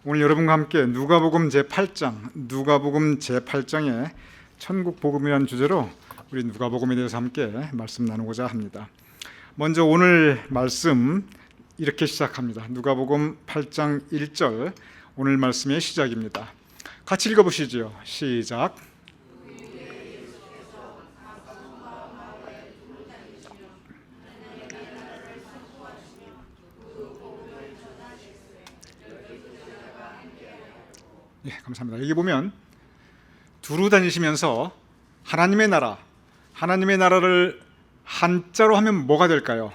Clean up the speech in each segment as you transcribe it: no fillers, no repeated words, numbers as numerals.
오늘 여러분과 함께 누가복음 제8장의 천국 복음이라는 주제로 우리 누가복음에 대해서 함께 말씀 나누고자 합니다. 먼저 오늘 말씀 이렇게 시작합니다. 누가복음 8장 1절 오늘 말씀의 시작입니다. 같이 읽어보시죠. 시작. 예, 감사합니다. 여기 보면 두루 다니시면서 하나님의 나라를 한자로 하면 뭐가 될까요?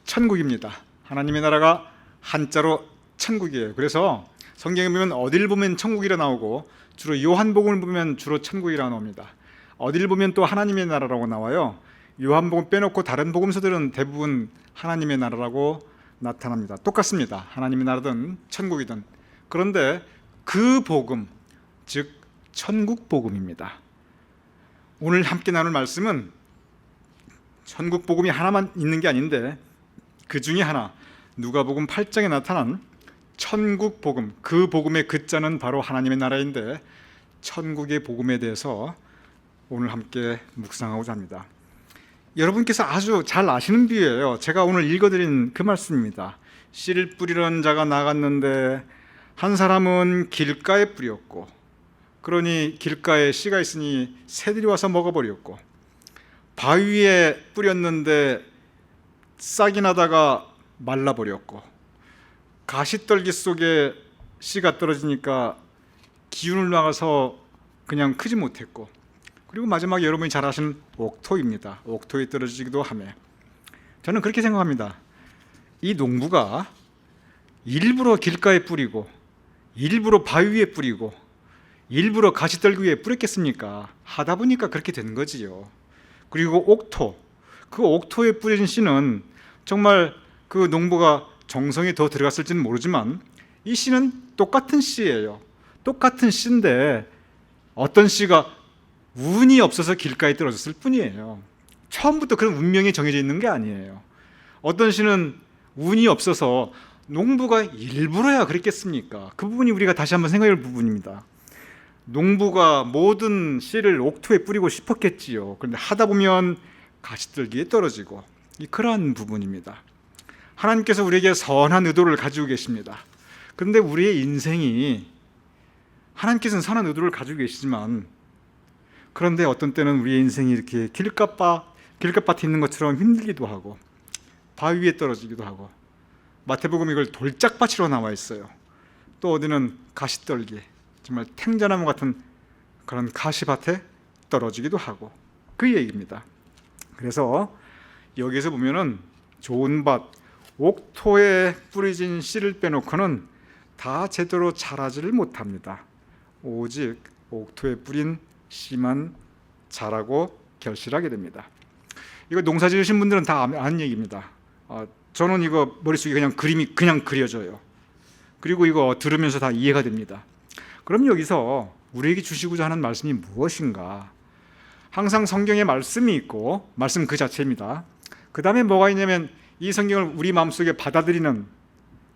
천국입니다. 하나님의 나라가 한자로 천국이에요. 그래서 성경에 보면 어딜 보면 천국이라 나오고 주로 요한복음을 보면 주로 천국이라 나옵니다. 어딜 보면 또 하나님의 나라라고 나와요. 요한복음 빼놓고 다른 복음서들은 대부분 하나님의 나라라고 나타납니다. 똑같습니다. 하나님의 나라든 천국이든. 그런데 그 복음, 즉 천국 복음입니다. 오늘 함께 나눌 말씀은 천국 복음이 하나만 있는 게 아닌데 그 중에 하나, 누가복음 8장에 나타난 천국 복음, 그 복음의 그 자는 바로 하나님의 나라인데 천국의 복음에 대해서 오늘 함께 묵상하고자 합니다. 여러분께서 아주 잘 아시는 비유예요. 제가 오늘 읽어드린 그 말씀입니다. 씨를 뿌리던 자가 나갔는데 한 사람은 길가에 뿌렸고, 그러니 길가에 씨가 있으니 새들이 와서 먹어버렸고, 바위에 뿌렸는데 싹이 나다가 말라버렸고, 가시떨기 속에 씨가 떨어지니까 기운을 나가서 그냥 크지 못했고, 그리고 마지막에 여러분이 잘 아시는 옥토입니다. 옥토에 떨어지기도 하며, 저는 그렇게 생각합니다. 이 농부가 일부러 길가에 뿌리고 일부러 바위 위에 뿌리고 일부러 가시떨기 위에 뿌렸겠습니까? 하다 보니까 그렇게 된 거지요. 그리고 옥토, 그 옥토에 뿌려진 씨는 정말 그 농부가 정성이 더 들어갔을지는 모르지만 이 씨는 똑같은 씨예요. 똑같은 씨인데 어떤 씨가 운이 없어서 길가에 떨어졌을 뿐이에요. 처음부터 그런 운명이 정해져 있는 게 아니에요. 어떤 씨는 운이 없어서 농부가 일부러야 그랬겠습니까? 그 부분이 우리가 다시 한번 생각해 볼 부분입니다. 농부가 모든 씨를 옥토에 뿌리고 싶었겠지요. 그런데 하다 보면 가시떨기에 떨어지고, 그러한 부분입니다. 하나님께서 우리에게 선한 의도를 가지고 계십니다. 그런데 우리의 인생이, 하나님께서는 선한 의도를 가지고 계시지만, 그런데 어떤 때는 우리의 인생이 이렇게 길가밭에 있는 것처럼 힘들기도 하고 바위 위에 떨어지기도 하고, 마태복음 이걸 돌짝밭이로 나와 있어요. 또 어디는 가시떨기, 정말 탱자나무 같은 그런 가시밭에 떨어지기도 하고, 그 얘기입니다. 그래서 여기서 보면은 좋은 밭, 옥토에 뿌려진 씨를 빼놓고는 다 제대로 자라지를 못합니다. 오직 옥토에 뿌린 씨만 자라고 결실하게 됩니다. 이거 농사 지으신 분들은 다 아는 얘기입니다. 저는 이거 머릿속에 그림이 그냥 그려져요. 그리고 이거 들으면서 다 이해가 됩니다. 그럼 여기서 우리에게 주시고자 하는 말씀이 무엇인가? 항상 성경에 말씀이 있고 말씀 그 자체입니다. 그 다음에 뭐가 있냐면 이 성경을 우리 마음속에 받아들이는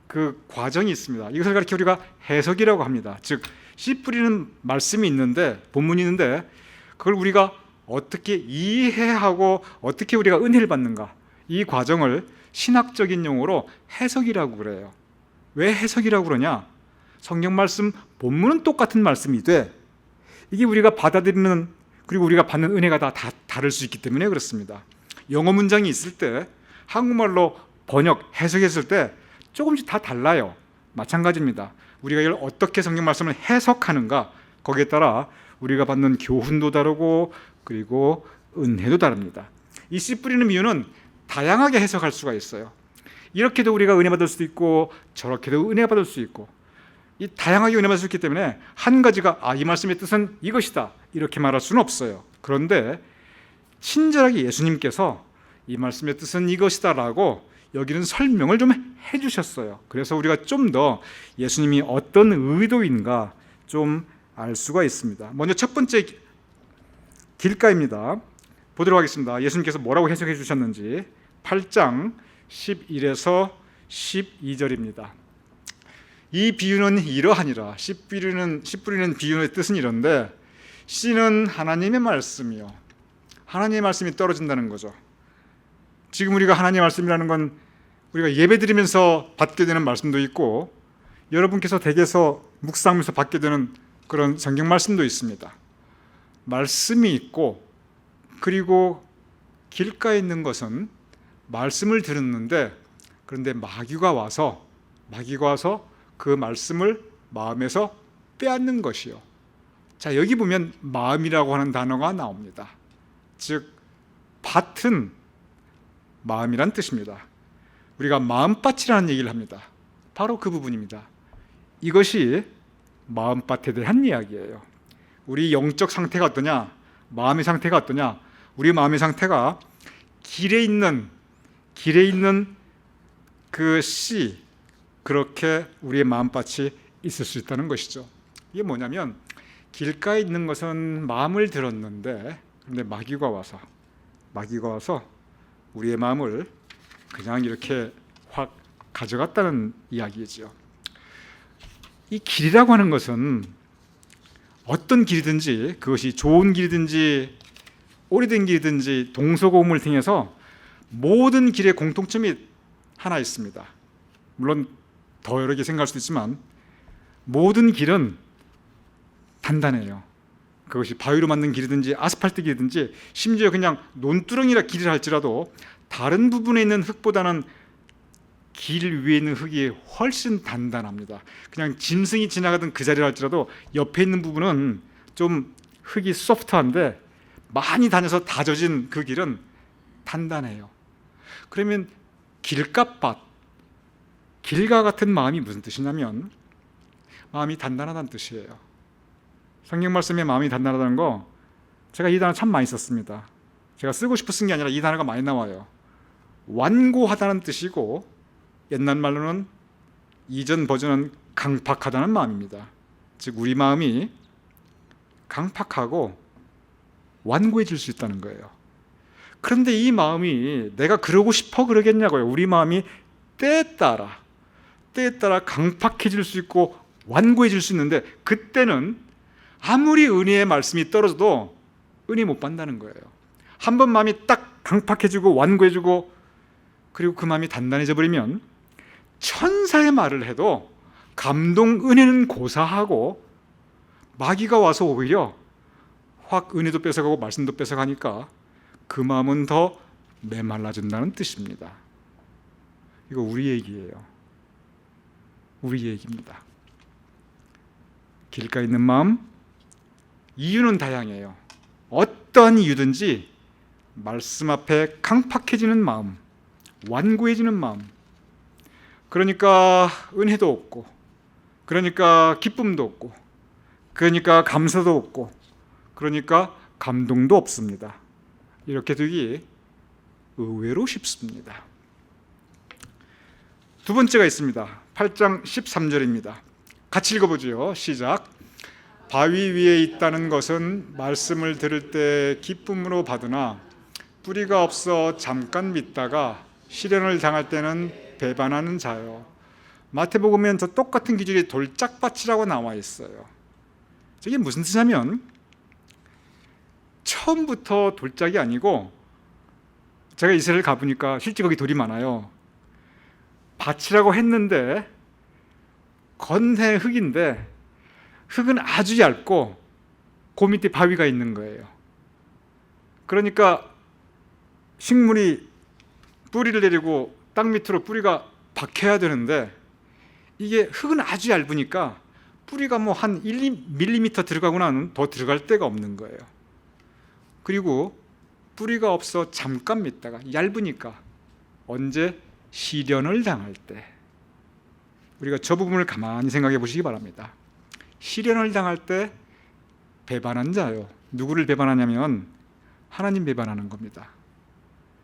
그 과정이 있습니다. 이것을 가리켜 우리가 해석이라고 합니다. 즉 씨 뿌리는 말씀이 있는데, 본문이 있는데 그걸 우리가 어떻게 이해하고 어떻게 우리가 은혜를 받는가, 이 과정을 신학적인 용어로 해석이라고 그래요. 왜 해석이라고 그러냐? 성경 말씀 본문은 똑같은 말씀이 돼 이게 우리가 받아들이는, 그리고 우리가 받는 은혜가 다 다를 수 있기 때문에 그렇습니다. 영어 문장이 있을 때 한국말로 번역, 해석했을 때 조금씩 다 달라요. 마찬가지입니다. 우리가 이걸 어떻게 성경 말씀을 해석하는가, 거기에 따라 우리가 받는 교훈도 다르고 그리고 은혜도 다릅니다. 이 씨 뿌리는 이유는 다양하게 해석할 수가 있어요. 이렇게도 우리가 은혜 받을 수도 있고 저렇게도 은혜 받을 수 있고, 이 다양하게 은혜 받을 수 있기 때문에 한 가지가 이 말씀의 뜻은 이것이다 이렇게 말할 수는 없어요. 그런데 친절하게 예수님께서 이 말씀의 뜻은 이것이다 라고 여기는 설명을 좀 해주셨어요. 그래서 우리가 좀 더 예수님이 어떤 의도인가 좀 알 수가 있습니다. 먼저 첫 번째 길가입니다. 보도록 하겠습니다. 예수님께서 뭐라고 해석해 주셨는지 8장 11에서 12절입니다. 이 비유는 이러하니라. 씨 뿌리는 비유의 뜻은 이런데, 씨는 하나님의 말씀이요, 하나님의 말씀이 떨어진다는 거죠. 지금 우리가 하나님의 말씀이라는 건 우리가 예배 드리면서 받게 되는 말씀도 있고, 여러분께서 댁에서 묵상하면서 받게 되는 그런 성경 말씀도 있습니다. 말씀이 있고, 그리고 길가에 있는 것은 말씀을 들었는데, 그런데 마귀가 와서 그 말씀을 마음에서 빼앗는 것이요. 자, 여기 보면 마음이라고 하는 단어가 나옵니다. 즉, 밭은 마음이란 뜻입니다. 우리가 마음밭이라는 얘기를 합니다. 바로 그 부분입니다. 이것이 마음밭에 대한 이야기예요. 우리 영적 상태가 어떠냐, 마음의 상태가 어떠냐. 우리 마음의 상태가 길에 있는 그 씨, 그렇게 우리의 마음밭이 있을 수 있다는 것이죠. 이게 뭐냐면, 길가에 있는 것은 마음을 들었는데, 그런데 마귀가 와서 우리의 마음을 그냥 이렇게 확 가져갔다는 이야기죠. 이 길이라고 하는 것은 어떤 길이든지, 그것이 좋은 길이든지 오래된 길이든지 동서고금을 통해서 모든 길에 공통점이 하나 있습니다. 물론 더 여러 개 생각할 수도 있지만 모든 길은 단단해요. 그것이 바위로 만든 길이든지 아스팔트 길이든지, 심지어 그냥 논두렁이라 길이라 할지라도 다른 부분에 있는 흙보다는 길 위에 있는 흙이 훨씬 단단합니다. 그냥 짐승이 지나가던 그 자리라 할지라도 옆에 있는 부분은 좀 흙이 소프트한데, 많이 다녀서 다져진 그 길은 단단해요. 그러면 길갓밭, 길과 같은 마음이 무슨 뜻이냐면, 마음이 단단하다는 뜻이에요. 성경 말씀에 마음이 단단하다는 거, 제가 이 단어 참 많이 썼습니다. 제가 쓰고 싶어 쓴 게 아니라 이 단어가 많이 나와요. 완고하다는 뜻이고, 옛날 말로는, 이전 버전은 강팍하다는 마음입니다. 즉, 우리 마음이 강팍하고 완고해질 수 있다는 거예요. 그런데 이 마음이 내가 그러고 싶어 그러겠냐고요. 우리 마음이 때에 따라 강팍해질 수 있고 완고해질 수 있는데, 그때는 아무리 은혜의 말씀이 떨어져도 은혜 못 받는다는 거예요. 한번 마음이 딱 강팍해지고 완고해지고, 그리고 그 마음이 단단해져 버리면 천사의 말을 해도 감동, 은혜는 고사하고, 마귀가 와서 오히려 확 은혜도 뺏어가고 말씀도 뺏어가니까 그 마음은 더 메말라진다는 뜻입니다. 이거 우리 얘기예요. 우리 얘기입니다. 길가에 있는 마음, 이유는 다양해요. 어떠한 이유든지 말씀 앞에 강팍해지는 마음, 완고해지는 마음, 그러니까 은혜도 없고, 그러니까 기쁨도 없고, 그러니까 감사도 없고, 그러니까 감동도 없습니다. 이렇게 되기 의외로 쉽습니다. 두 번째가 있습니다. 8장 13절입니다. 같이 읽어보죠. 시작. 바위 위에 있다는 것은 말씀을 들을 때 기쁨으로 받으나 뿌리가 없어 잠깐 믿다가 시련을 당할 때는 배반하는 자요. 마태복음엔 저 똑같은 기준이 돌짝밭이라고 나와 있어요. 이게 무슨 뜻이냐면, 처음부터 돌짝이 아니고, 제가 이스라엘 가보니까 실제 거기 돌이 많아요. 밭이라고 했는데 건대 흙인데, 흙은 아주 얇고 그 밑에 바위가 있는 거예요. 그러니까 식물이 뿌리를 내리고 땅 밑으로 뿌리가 박혀야 되는데, 이게 흙은 아주 얇으니까 뿌리가 뭐 한 1mm 들어가고 나면 더 들어갈 데가 없는 거예요. 그리고 뿌리가 없어 잠깐 믿다가, 얇으니까 언제? 시련을 당할 때. 우리가 저 부분을 가만히 생각해 보시기 바랍니다. 시련을 당할 때 배반한 자요. 누구를 배반하냐면 하나님 배반하는 겁니다.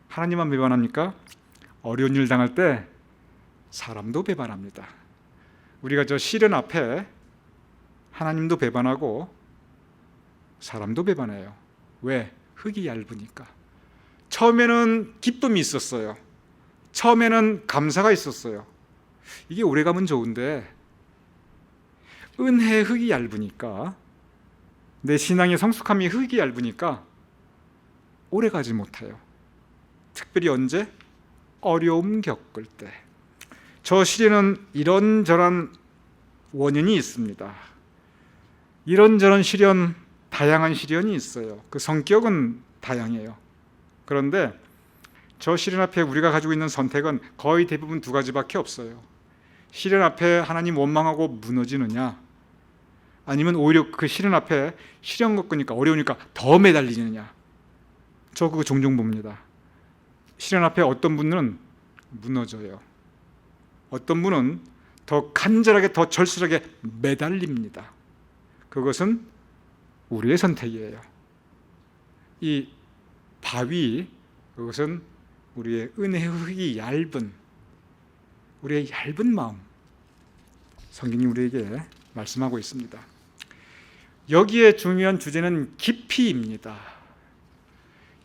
하나님만 배반합니까? 어려운 일 당할 때 사람도 배반합니다. 우리가 저 시련 앞에 하나님도 배반하고 사람도 배반해요. 왜? 흙이 얇으니까. 처음에는 기쁨이 있었어요. 처음에는 감사가 있었어요. 이게 오래가면 좋은데 은혜의 흙이 얇으니까, 내 신앙의 성숙함이 흙이 얇으니까 오래 가지 못해요. 특별히 언제? 어려움 겪을 때. 저 시련은 이런저런 원인이 있습니다. 이런저런 시련, 다양한 시련이 있어요. 그 성격은 다양해요. 그런데 저 시련 앞에 우리가 가지고 있는 선택은 거의 대부분 두 가지밖에 없어요. 시련 앞에 하나님 원망하고 무너지느냐, 아니면 오히려 그 시련 앞에 시련 겪으니까 어려우니까 더 매달리느냐. 저 그거 종종 봅니다. 시련 앞에 어떤 분은 무너져요. 어떤 분은 더 간절하게, 더 절실하게 매달립니다. 그것은 우리의 선택이에요. 이 바위, 그것은 우리의 은혜의 흙이 얇은, 우리의 얇은 마음, 성경이 우리에게 말씀하고 있습니다. 여기에 중요한 주제는 깊이입니다.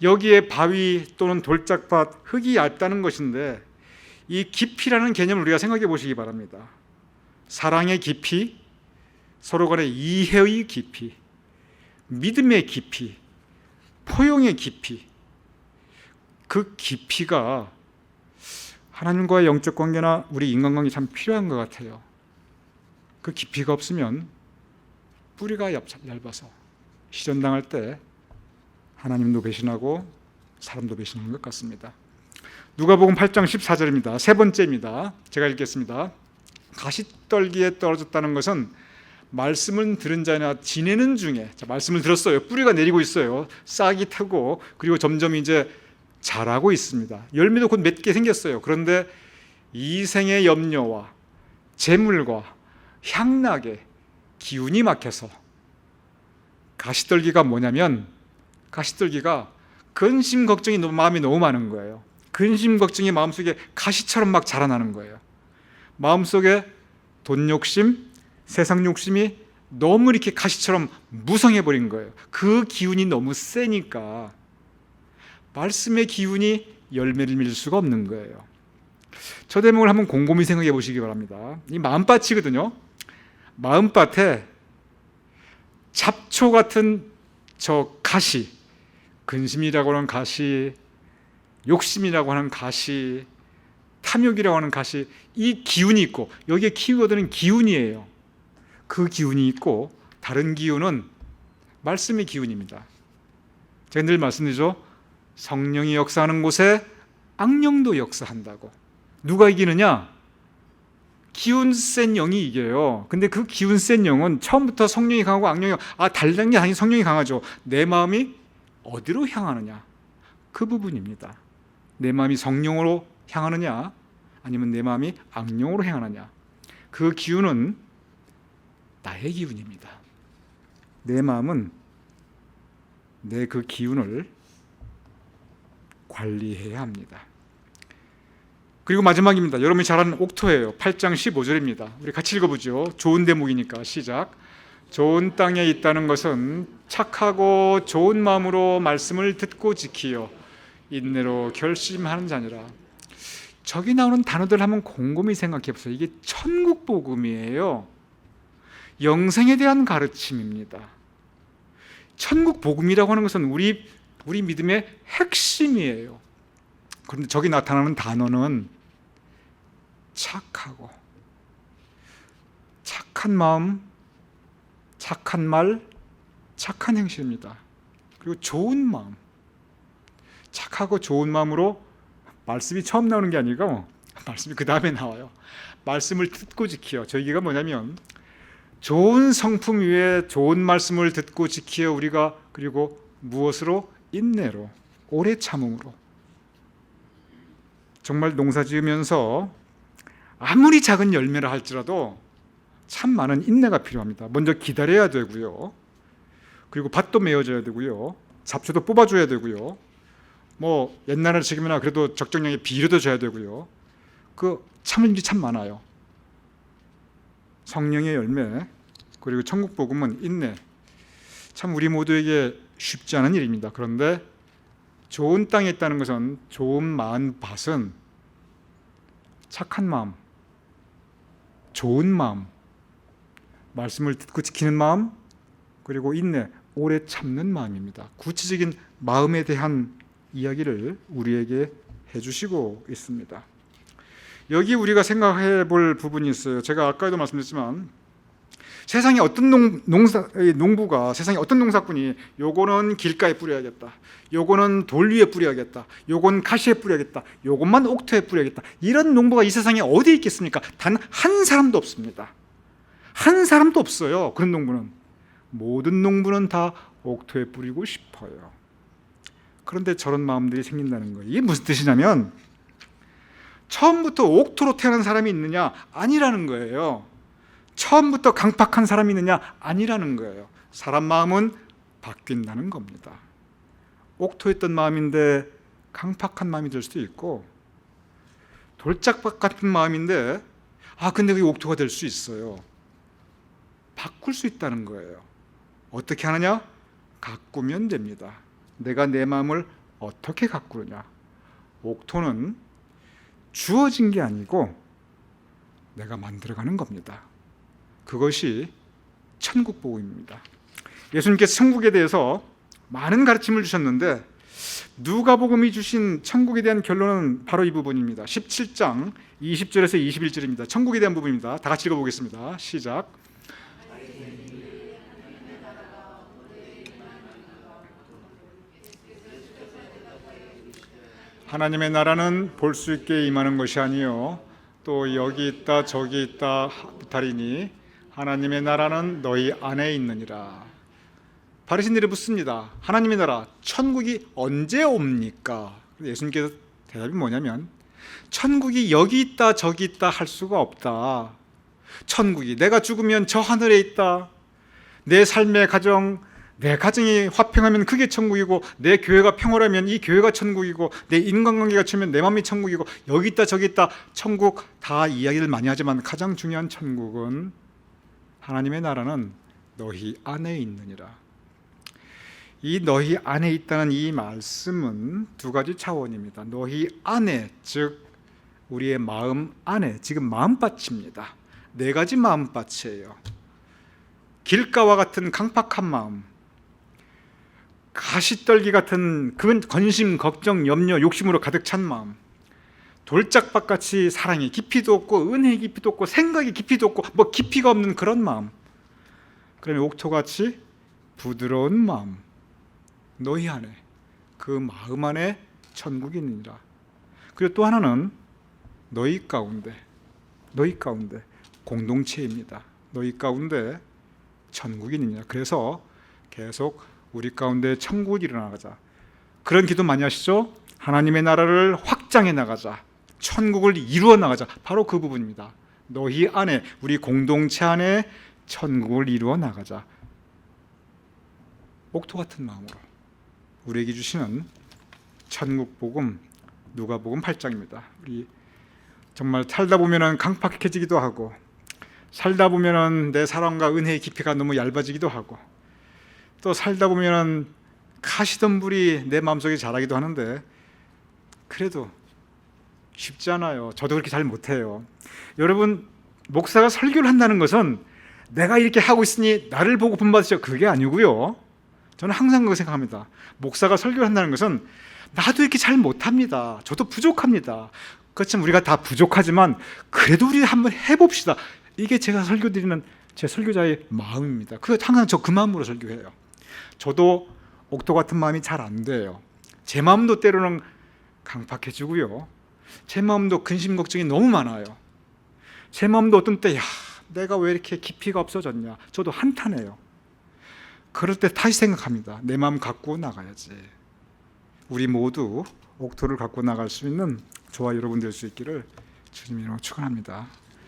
여기에 바위 또는 돌짝밭, 흙이 얇다는 것인데, 이 깊이라는 개념을 우리가 생각해 보시기 바랍니다. 사랑의 깊이, 서로 간의 이해의 깊이, 믿음의 깊이, 포용의 깊이, 그 깊이가 하나님과의 영적 관계나 우리 인간관계에 참 필요한 것 같아요. 그 깊이가 없으면 뿌리가 얇아서 시련당할 때 하나님도 배신하고 사람도 배신하는 것 같습니다. 누가복음 8장 14절입니다. 세 번째입니다. 제가 읽겠습니다. 가시떨기에 떨어졌다는 것은 말씀을 들은 자나 지내는 중에, 자, 말씀을 들었어요. 뿌리가 내리고 있어요. 싹이 트고, 그리고 점점 이제 자라고 있습니다. 열매도 곧 맺게 생겼어요. 그런데 이생의 염려와 재물과 향락에 기운이 막혀서, 가시떨기가 뭐냐면, 가시떨기가 근심 걱정이 마음이 너무 많은 거예요. 근심 걱정이 마음속에 가시처럼 막 자라나는 거예요. 마음속에 돈 욕심, 세상 욕심이 너무 이렇게 가시처럼 무성해 버린 거예요. 그 기운이 너무 세니까 말씀의 기운이 열매를 맺을 수가 없는 거예요. 저 대목을 한번 곰곰이 생각해 보시기 바랍니다. 이 마음밭이거든요. 마음밭에 잡초 같은 저 가시, 근심이라고 하는 가시, 욕심이라고 하는 가시, 탐욕이라고 하는 가시, 이 기운이 있고, 여기에 키워드는 기운이에요. 그 기운이 있고, 다른 기운은 말씀의 기운입니다. 제가 늘 말씀드리죠. 성령이 역사하는 곳에 악령도 역사한다고. 누가 이기느냐? 기운 센 영이 이겨요. 근데 그 기운 센 영은 처음부터 성령이 강하고 악령이, 다른 게 아니고 성령이 강하죠. 내 마음이 어디로 향하느냐, 그 부분입니다. 내 마음이 성령으로 향하느냐, 아니면 내 마음이 악령으로 향하느냐, 그 기운은 나의 기운입니다. 내 마음은 내 그 기운을 관리해야 합니다. 그리고 마지막입니다. 여러분이 잘 아는 옥토예요. 8장 15절입니다. 우리 같이 읽어보죠. 좋은 대목이니까 시작. 좋은 땅에 있다는 것은 착하고 좋은 마음으로 말씀을 듣고 지키어 인내로 결심하는 자니라. 저기 나오는 단어들 한번 곰곰이 생각해 보세요. 이게 천국 복음이에요. 영생에 대한 가르침입니다. 천국 복음이라고 하는 것은 우리 믿음의 핵심이에요. 그런데 저기 나타나는 단어는 착하고, 착한 마음, 착한 말, 착한 행실입니다. 그리고 좋은 마음, 착하고 좋은 마음으로, 말씀이 처음 나오는 게 아니고 말씀이 그 다음에 나와요. 말씀을 듣고 지키어. 저 얘기가 뭐냐면, 좋은 성품 위에 좋은 말씀을 듣고 지키어 우리가, 그리고 무엇으로? 인내로, 오래 참음으로. 정말 농사 지으면서 아무리 작은 열매라 할지라도 참 많은 인내가 필요합니다. 먼저 기다려야 되고요. 그리고 밭도 메워줘야 되고요. 잡초도 뽑아줘야 되고요. 뭐 옛날에 지금이나 그래도 적정량의 비료도 줘야 되고요. 그 참을 일이 참 많아요. 성령의 열매, 그리고 천국 복음은 인내. 참 우리 모두에게 쉽지 않은 일입니다. 그런데 좋은 땅에 있다는 것은, 좋은 마음 밭은 착한 마음, 좋은 마음, 말씀을 듣고 지키는 마음, 그리고 인내, 오래 참는 마음입니다. 구체적인 마음에 대한 이야기를 우리에게 해주시고 있습니다. 여기 우리가 생각해 볼 부분이 있어요. 제가 아까도 말씀드렸지만 세상에 어떤 농부가, 세상에 어떤 농사꾼이 요거는 길가에 뿌려야겠다, 요거는 돌 위에 뿌려야겠다, 요건 가시에 뿌려야겠다, 요것만 옥토에 뿌려야겠다, 이런 농부가 이 세상에 어디 있겠습니까? 단 한 사람도 없습니다. 한 사람도 없어요. 그런 농부는. 모든 농부는 다 옥토에 뿌리고 싶어요. 그런데 저런 마음들이 생긴다는 거예요. 이게 무슨 뜻이냐면 처음부터 옥토로 태어난 사람이 있느냐? 아니라는 거예요. 처음부터 강팍한 사람이 있느냐? 아니라는 거예요. 사람 마음은 바뀐다는 겁니다. 옥토였던 마음인데 강팍한 마음이 될 수도 있고, 돌짝박 같은 마음인데 근데 그게 옥토가 될 수 있어요. 바꿀 수 있다는 거예요. 어떻게 하느냐? 가꾸면 됩니다. 내가 내 마음을 어떻게 가꾸느냐? 옥토는 주어진 게 아니고 내가 만들어가는 겁니다. 그것이 천국복음입니다. 예수님께서 천국에 대해서 많은 가르침을 주셨는데 누가복음이 주신 천국에 대한 결론은 바로 이 부분입니다. 17장 20절에서 21절입니다. 천국에 대한 부분입니다. 다 같이 읽어보겠습니다. 시작. 하나님의 나라는 볼 수 있게 임하는 것이 아니요 또 여기 있다 저기 있다 하리니 하나님의 나라는 너희 안에 있느니라. 바리새인들이 묻습니다. 하나님의 나라, 천국이 언제 옵니까? 예수님께서 대답이 뭐냐면 천국이 여기 있다 저기 있다 할 수가 없다. 천국이 내가 죽으면 저 하늘에 있다. 내 삶의 가정, 내 가정이 화평하면 그게 천국이고, 내 교회가 평화라면 이 교회가 천국이고, 내 인간관계가 좋으면 내 마음이 천국이고, 여기 있다 저기 있다 천국 다 이야기를 많이 하지만 가장 중요한 천국은 하나님의 나라는 너희 안에 있느니라. 이 너희 안에 있다는 이 말씀은 두 가지 차원입니다. 너희 안에, 즉 우리의 마음 안에, 지금 마음밭입니다. 네 가지 마음밭이에요. 길가와 같은 강팍한 마음, 가시떨기 같은 근심, 걱정, 염려, 욕심으로 가득 찬 마음, 돌짝밭같이 사랑의 깊이도 없고 은혜의 깊이도 없고 생각의 깊이도 없고 뭐 깊이가 없는 그런 마음, 그러면 옥토같이 부드러운 마음, 너희 안에, 그 마음 안에 천국이 있느니라. 그리고 또 하나는 너희 가운데 공동체입니다. 너희 가운데 천국이 있느니라. 그래서 계속 우리 가운데 천국이 일어나가자, 그런 기도 많이 하시죠? 하나님의 나라를 확장해 나가자, 천국을 이루어 나가자. 바로 그 부분입니다. 너희 안에, 우리 공동체 안에 천국을 이루어 나가자. 옥토 같은 마음으로 우리에게 주시는 천국 복음, 누가복음 8장입니다. 우리 정말 살다 보면은 강팍해지기도 하고, 살다 보면은 내 사랑과 은혜의 깊이가 너무 얇아지기도 하고, 또 살다 보면은 가시덤불이 내 마음속에 자라기도 하는데, 그래도 쉽지 않아요. 저도 그렇게 잘 못해요. 여러분, 목사가 설교를 한다는 것은 내가 이렇게 하고 있으니 나를 보고 본받으시오, 그게 아니고요. 저는 항상 그렇게 생각합니다. 목사가 설교를 한다는 것은 나도 이렇게 잘 못합니다. 저도 부족합니다. 그렇지만 우리가 다 부족하지만 그래도 우리 한번 해봅시다. 이게 제가 설교드리는 제 설교자의 마음입니다. 항상 저 그 마음으로 설교해요. 저도 옥토 같은 마음이 잘 안 돼요. 제 마음도 때로는 강팍해지고요. 제 마음도 근심 걱정이 너무 많아요. 제 마음도 어떤 때 내가 왜 이렇게 깊이가 없어졌냐, 저도 한탄해요. 그럴 때 다시 생각합니다. 내 마음 갖고 나가야지. 우리 모두 옥토를 갖고 나갈 수 있는 저와 여러분 될 수 있기를 주님 이름으로 축원합니다.